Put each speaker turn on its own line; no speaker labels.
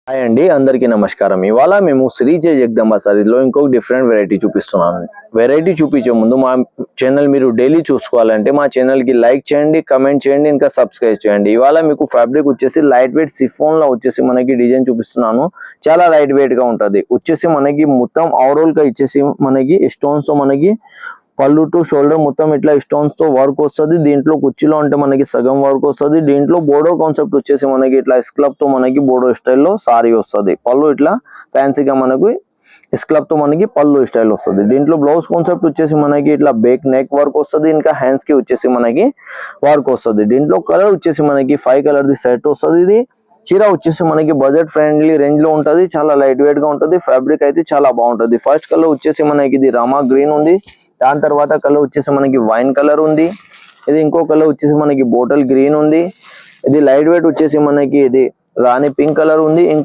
Hi అండి, అందరికీ నమస్కారం. ఇవాళ మేము శ్రీ జయ జగదంబ సారీలో ఇంకొక డిఫరెంట్ వెరైటీ చూపిస్తున్నాను. వెరైటీ చూపించే ముందు మా ఛానల్ మీరు డైలీ చూసుకోవాలంటే మా ఛానల్కి లైక్ చేయండి, కమెంట్ చేయండి, ఇంకా సబ్స్క్రైబ్ చేయండి. ఇవాళ మీకు ఫ్యాబ్రిక్ వచ్చేసి లైట్ వెయిట్ సిఫోన్లో వచ్చేసి మనకి డిజైన్ చూపిస్తున్నాను. చాలా లైట్ వెయిట్గా ఉంటుంది. వచ్చేసి మనకి మొత్తం ఓవరాల్గా ఇచ్చేసి మనకి స్టోన్స్తో మనకి పళ్ళు టు షోల్డర్ మొత్తం ఇట్లా స్టోన్స్ తో వర్క్ వస్తుంది. దీంట్లో కుర్చీలో అంటే మనకి సగం వర్క్ వస్తుంది. దీంట్లో బోర్డో కాన్సెప్ట్ వచ్చేసి మనకి ఇట్లా స్క్లబ్ తో మనకి బోర్డో స్టైల్లో సారీ వస్తుంది. పళ్ళు ఇట్లా ఫ్యాన్సీగా మనకి స్క్లబ్ తో మనకి పళ్ళు స్టైల్ వస్తుంది. దీంట్లో బ్లౌజ్ కాన్సెప్ట్ వచ్చేసి మనకి ఇట్లా బేక్ నెక్ వర్క్ వస్తుంది. ఇంకా హ్యాండ్స్ కి వచ్చేసి మనకి వర్క్ వస్తుంది. దీంట్లో కలర్ వచ్చేసి మనకి 5 కలర్ ది సెట్ వస్తుంది. ఇది చీర వచ్చేసి మనకి బడ్జెట్ ఫ్రెండ్లీ రేంజ్ లో ఉంటది. చాలా లైట్ వెయిట్ గా ఉంటది. ఫ్యాబ్రిక్ అయితే చాలా బాగుంటది. ఫస్ట్ కలర్ వచ్చేసి మనకి ఇది రామా గ్రీన్ ఉంది. దాని తర్వాత కలర్ వచ్చేసి మనకి వైన్ కలర్ ఉంది. ఇది ఇంకో కలర్ వచ్చేసి మనకి బాటిల్ గ్రీన్ ఉంది. ఇది లైట్ వెయిట్ వచ్చేసి మనకి ఇది రాణి పింక్ కలర్ ఉంది. ఇంకో